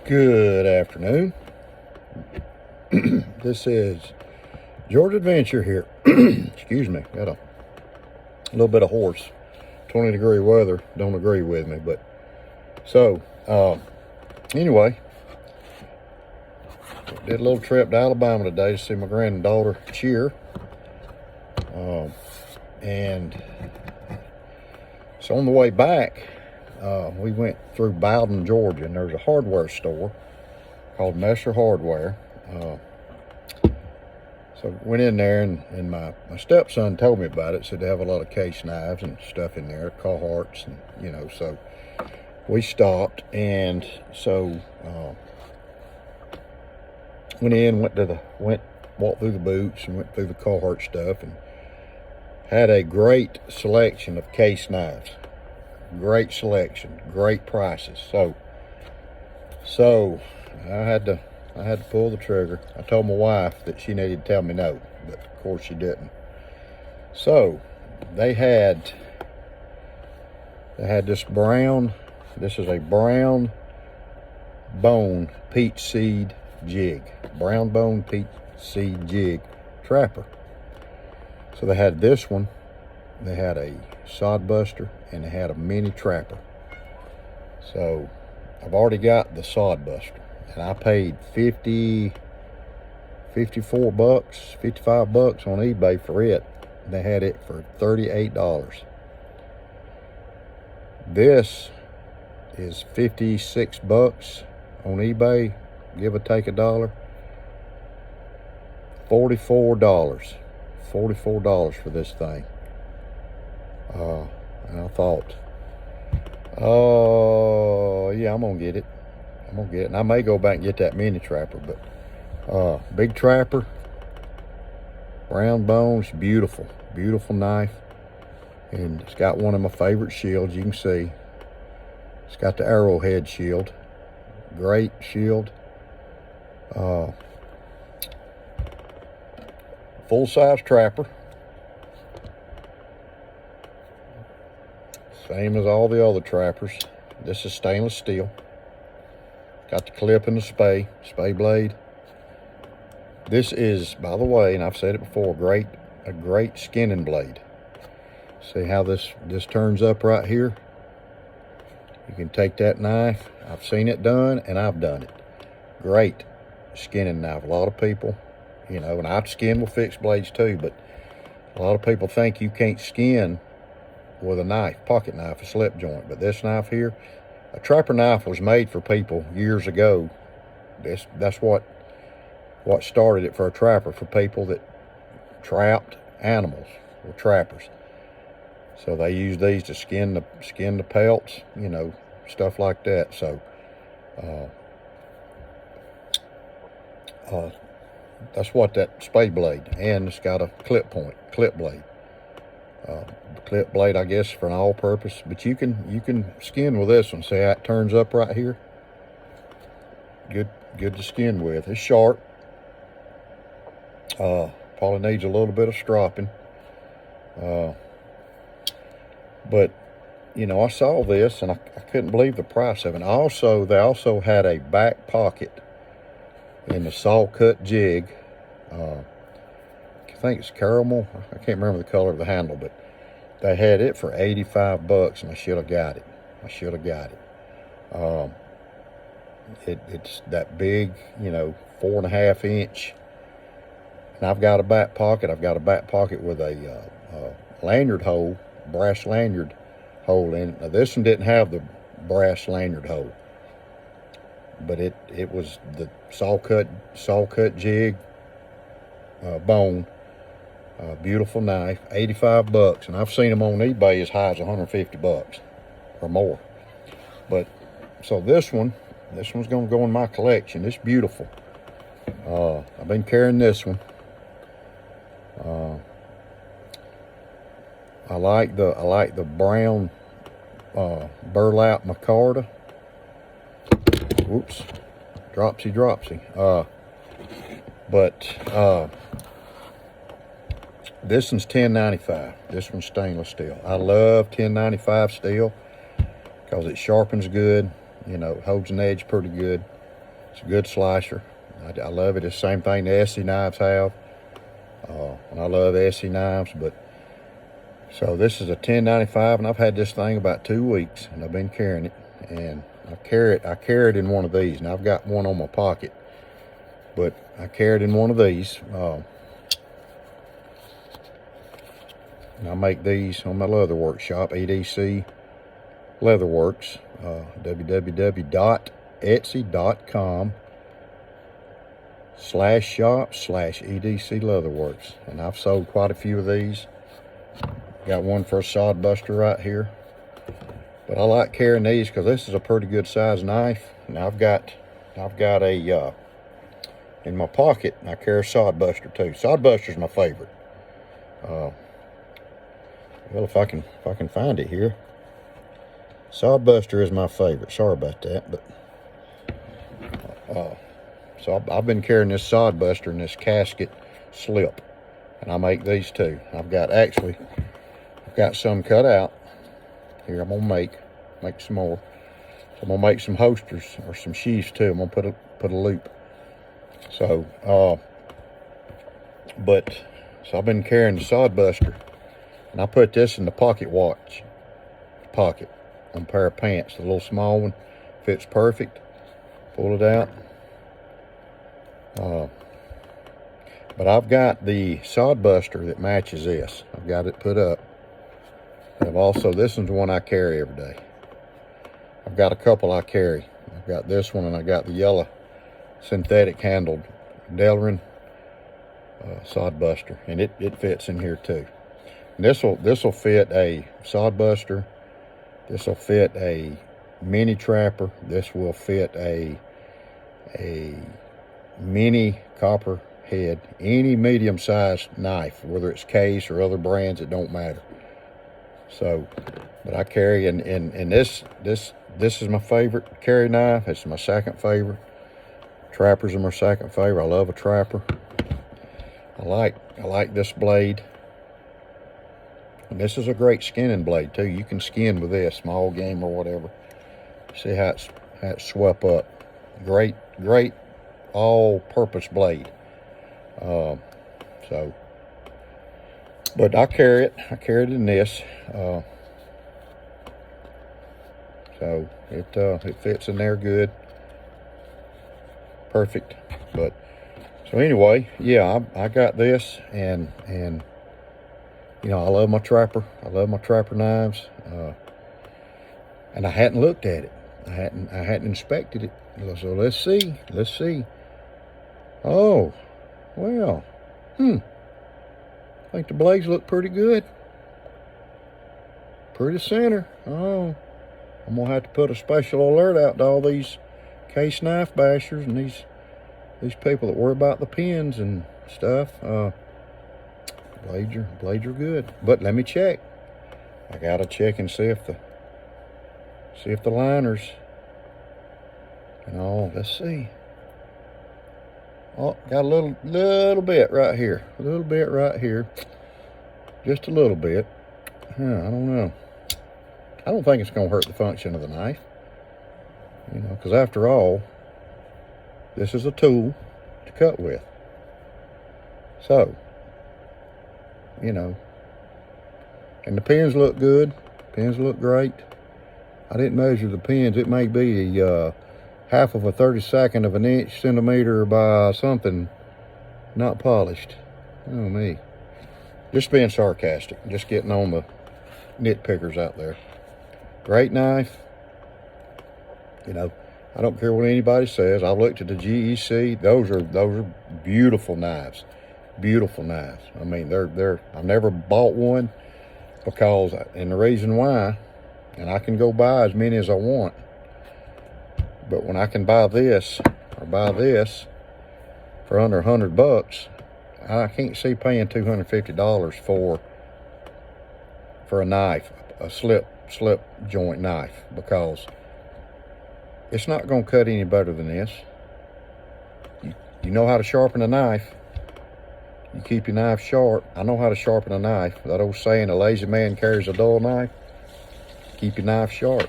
Good afternoon. This is George Adventure here. Excuse me, got a little bit of hoarse. 20-degree weather don't agree with me, but so anyway, did a little trip to Alabama today to see my granddaughter cheer, and so on the way back, we went through Bowden, Georgia, and there's a hardware store called Messer Hardware. So went in there, and my stepson told me about it. Said they have a lot of case knives and stuff in there, Carhartts, and so we stopped, and so walked through the boots and went through the Carhartt stuff, and had a great selection of case knives. Great selection, great prices. So I had to pull the trigger. I told my wife that she needed to tell me no, but of course she didn't. So they had this is a brown bone peach seed jig. Brown bone peach seed jig trapper. So they had this one, they had a sod buster, and they had a mini trapper. So I've already got the sod buster, and I paid $54 bucks, $55 bucks on eBay for it. They had it for $38. This is 56 bucks on eBay, give or take $1. $44 for this thing. And I thought, oh yeah, I'm gonna get it. And I may go back and get that mini trapper, but big trapper, brown bones, beautiful knife, and it's got one of my favorite shields. You can see it's got the arrowhead shield, great shield. Full-size trapper, same as all the other trappers. This is stainless steel. Got the clip and the spay blade. This is, by the way, and I've said it before, a great skinning blade. See how this turns up right here? You can take that knife. I've seen it done, and I've done it. Great skinning knife. A lot of people, and I skin with fixed blades too, but a lot of people think you can't skin with a knife, pocket knife, a slip joint. But this knife here, a trapper knife was made for people years ago. That's what started it for a trapper, for people that trapped animals, or trappers. So they used these to skin the pelts, stuff like that. So that's what that spade blade, and it's got a clip blade. The clip blade, I guess, for an all-purpose, but you can skin with this one. See how it turns up right here? Good to skin with. It's sharp. Probably needs a little bit of stropping. But I saw this and I couldn't believe the price of it. They also had a back pocket in the saw cut jig. I think it's caramel. I can't remember the color of the handle, but they had it for 85 bucks, and I should have got it. It's that big, 4.5 inch. And I've got a back pocket. With a lanyard hole, brass lanyard hole in it. Now this one didn't have the brass lanyard hole, but it was the saw cut jig bone. Beautiful knife, 85 bucks, and I've seen them on eBay as high as 150 bucks or more. But so this one's gonna go in my collection. It's beautiful. I've been carrying this one. I like the brown burlap micarta. Whoops, dropsy. But this one's $10.95. This one's stainless steel. I love $10.95 steel because it sharpens good. It holds an edge pretty good. It's a good slicer. I love it. It's the same thing the Essie knives have. And I love Essie knives, but so this is a $10.95, and I've had this thing about 2 weeks, and I've been carrying it, and I carry it in one of these. Now I've got one on my pocket, but I carry it in one of these. And I make these on my leather workshop, EDC Leatherworks, www.etsy.com/shop/EDC Leatherworks. And I've sold quite a few of these. Got one for a sod buster right here. But I like carrying these because this is a pretty good size knife. And I've got a, in my pocket, I carry a sod buster too. Sod buster's my favorite. Well, if I can find it here. Sod buster is my favorite. Sorry about that, but so I've been carrying this sod buster and this casket slip, and I make these too. I've got some cut out here. I'm gonna make some more. So I'm gonna make some holsters or some sheaths too. I'm gonna put a loop. So so I've been carrying the sod buster, and I put this in the pocket watch pocket on a pair of pants. The little small one fits perfect. Pull it out. But I've got the sod buster that matches this. I've got it put up. And this is the one I carry every day. I've got a couple I carry. I've got this one, and I got the yellow synthetic handled Delrin sod buster, and it fits in here too. And this will fit a sod buster. This will fit a mini trapper. This will fit a mini copperhead, any medium-sized knife, whether it's Case or other brands, it don't matter. So, but I carry, and this is my favorite carry knife. It's my second favorite. Trappers are my second favorite. I love a trapper. I like this blade. And this is a great skinning blade too. You can skin with this, small game or whatever. See how it's swept up. Great all-purpose blade. But I carry it. I carry it in this. So it fits in there good. Perfect. But so anyway, yeah, I got this, and you know, I love my trapper. I love my trapper knives. And I hadn't looked at it. I hadn't inspected it. So let's see. Oh, well, I think the blades look pretty good. Pretty center. Oh, I'm gonna have to put a special alert out to all these Case knife bashers and these people that worry about the pins and stuff. Blades are good, but let me check. I gotta check and see if the liners. Let's see. Oh, got a little bit right here. A little bit right here. Just a little bit. I don't know. I don't think it's gonna hurt the function of the knife. Because after all, this is a tool to cut with. So, and the pins look good. Pins look great. I didn't measure the pins. It may be half of a 32nd of an inch, centimeter by something, not polished. Oh me. Just being sarcastic. Just getting on the nitpickers out there. Great knife. I don't care what anybody says. I've looked at the GEC. Those are beautiful knives. Beautiful knives. I mean, I've never bought one because, and the reason why, and I can go buy as many as I want, but when I can buy this or buy this for under $100, I can't see paying $250 for a knife, a slip joint knife, because it's not going to cut any better than this. You know how to sharpen a knife. You keep your knife sharp. I know how to sharpen a knife. That old saying, a lazy man carries a dull knife. Keep your knife sharp.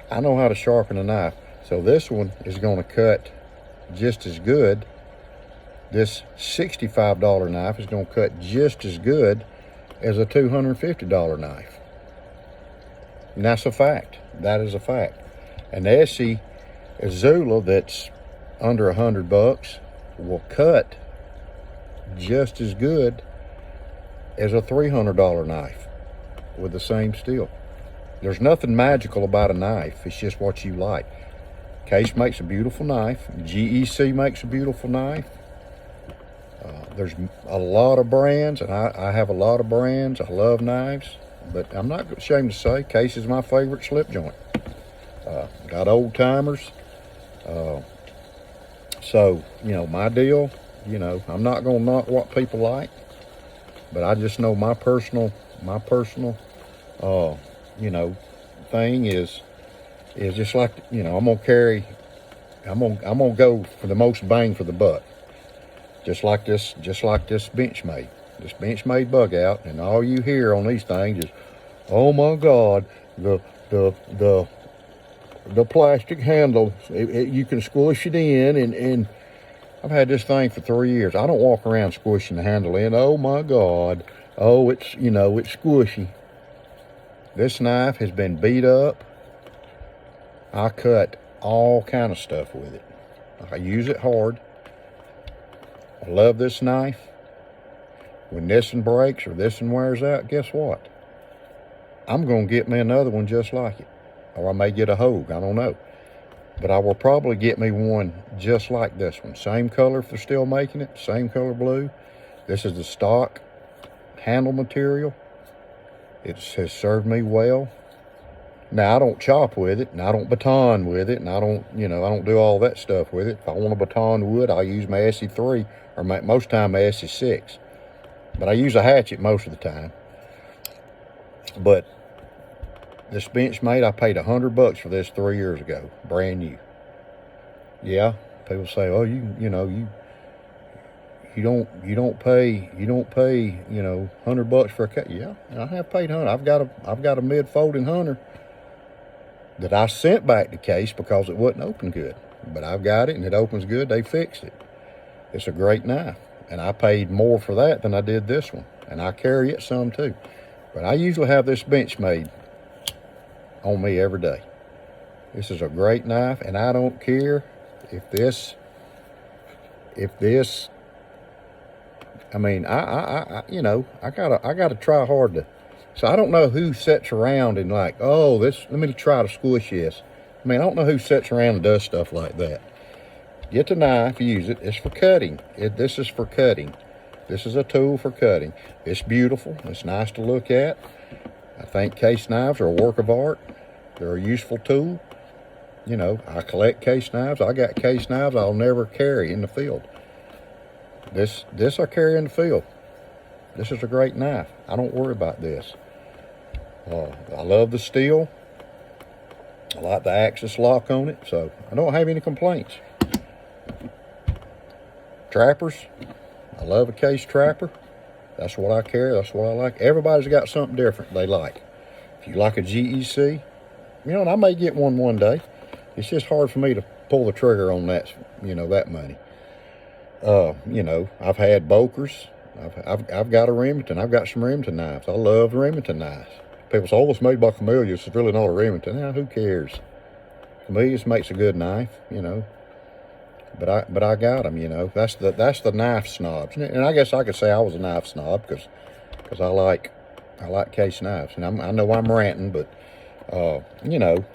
I know how to sharpen a knife. So this one is going to cut just as good. This $65 knife is going to cut just as good as a $250 knife. And that's a fact. That is a fact. An Essie Azula that's under $100 will cut just as good as a $300 knife with the same steel. There's nothing magical about a knife. It's just what you like. Case makes a beautiful knife. GEC makes a beautiful knife. There's a lot of brands, and I have a lot of brands. I love knives, but I'm not ashamed to say Case is my favorite slip joint. Got old timers. So, you know, my deal, you know, I'm not going to knock what people like, but I just know my personal, you know, thing is just like, you know, I'm going to go for the most bang for the buck. Just like this Benchmade. This Benchmade bug out, and all you hear on these things is, oh my God, the plastic handle, you can squish it in, and I've had this thing for 3 years. I don't walk around squishing the handle in. Oh my God, oh, it's, you know, it's squishy. This knife has been beat up. I cut all kind of stuff with it. I use it hard. I love this knife. When this one breaks or this one wears out, guess what? I'm going to get me another one just like it. Or I may get a Hogue, I don't know. But I will probably get me one just like this one. Same color if they're still making it, same color blue. This is the stock handle material. It has served me well. Now, I don't chop with it, and I don't baton with it, and I don't, you know, I don't do all that stuff with it. If I want a baton wood, I'll use my SE3, or most time my SE6. But I use a hatchet most of the time. But this Benchmade, I paid $100 for this 3 years ago, brand new. Yeah, people say, oh, you don't pay, you know, $100 for a case. Yeah, I have paid $100. I've got a mid-folding hunter that I sent back to Case because it wouldn't open good. But I've got it, and it opens good. They fixed it. It's a great knife. And I paid more for that than I did this one. And I carry it some too. But I usually have this Benchmade on me every day. This is a great knife, and I don't care if this, I mean, you know, I gotta try hard to. So I don't know who sits around and like, oh, let me try to squish this. I mean, I don't know who sits around and does stuff like that. Get the knife, use it. It's for cutting. This is for cutting. This is a tool for cutting. It's beautiful. It's nice to look at. I think Case knives are a work of art. They're a useful tool. You know, I collect Case knives. I got Case knives I'll never carry in the field. This I carry in the field. This is a great knife. I don't worry about this. I love the steel. I like the axis lock on it, so I don't have any complaints. Trappers, I love a Case trapper. That's what I carry. That's what I like. Everybody's got something different they like. If you like a GEC, you know, and I may get one day. It's just hard for me to pull the trigger on that, you know, that money. You know, I've had Bokers. I've got a Remington. I've got some Remington knives. I love Remington knives. People say, oh, it's made by Camellias. It's really not a Remington. Now, who cares? Camellias makes a good knife, you know. But I got them, you know. That's the knife snobs. And I guess I could say I was a knife snob because I like Case knives. And I know I'm ranting, but you know,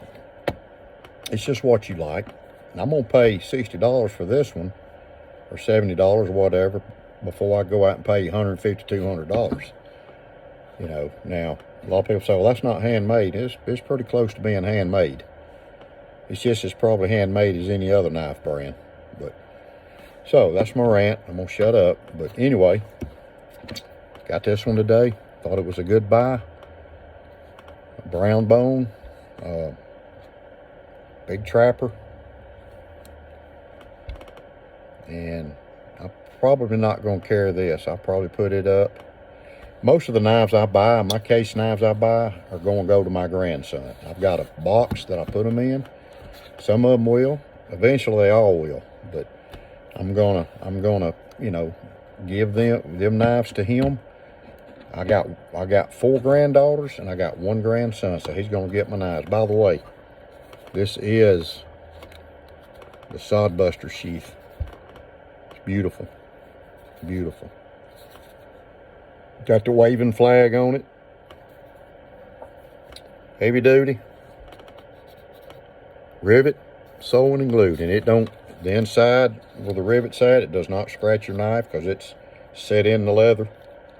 it's just what you like. And I'm gonna pay $60 for this one, or $70 or whatever, before I go out and pay $150, $200. You know, now a lot of people say, well, that's not handmade. It's pretty close to being handmade. It's just as probably handmade as any other knife brand. But so that's my rant. I'm gonna shut up. But anyway, got this one today. Thought it was a good buy. Brown bone, big trapper, and I'm probably not gonna carry this. I'll probably put it up. Most of the knives I buy, my Case knives I buy, are going to go to my grandson. I've got a box that I put them in. Some of them will. Eventually they all will. But I'm gonna, you know, give them knives to him. I got 4 granddaughters and I got 1 grandson, so he's gonna get my knives. By the way, this is the Sodbuster sheath. It's beautiful, beautiful. Got the waving flag on it. Heavy duty. Rivet, sewing and glued, and it don't, the inside with the rivet side, it does not scratch your knife because it's set in the leather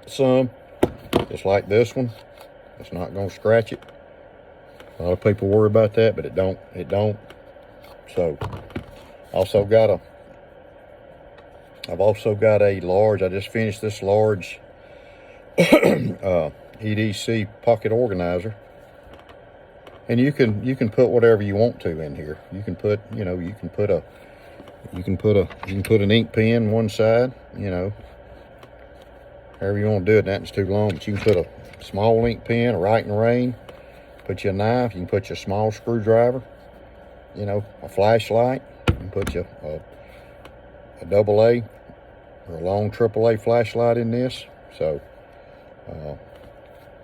some, just like this one. It's not going to scratch it. A lot of people worry about that, but it don't. So I've also got a large, I just finished this large EDC pocket organizer. And you can put whatever you want to in here. You can put, you know, you can put an ink pen one side, you know, however you want to do it. That's too long, but you can put a small ink pen, a writing rain, put your knife, you can put your small screwdriver, you know, a flashlight, you can put your a AA or a long AAA flashlight in this. So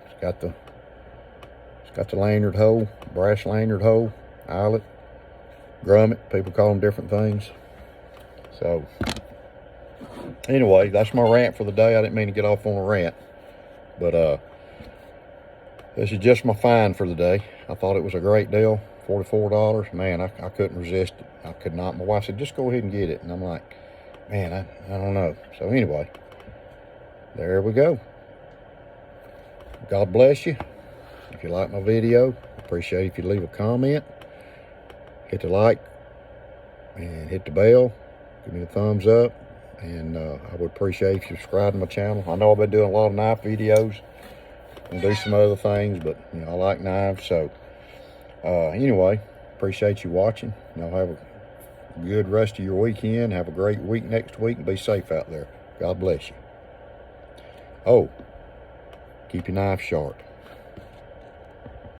it's got the lanyard hole, brass lanyard hole, eyelet, grommet, people call them different things. So anyway, that's my rant for the day. I didn't mean to get off on a rant, but this is just my find for the day. I thought it was a great deal, $44. Man, I couldn't resist it. I could not. My wife said, just go ahead and get it. And I'm like, man, I don't know. So anyway, there we go. God bless you. If you like my video, appreciate it if you leave a comment, hit the like, and hit the bell, give me a thumbs up, and I would appreciate if you subscribe to my channel. I know I've been doing a lot of knife videos and do some other things, but you know, I like knives. So anyway, appreciate you watching. Y'all have a good rest of your weekend. Have a great week next week, and be safe out there. God bless you. Oh, keep your knife sharp.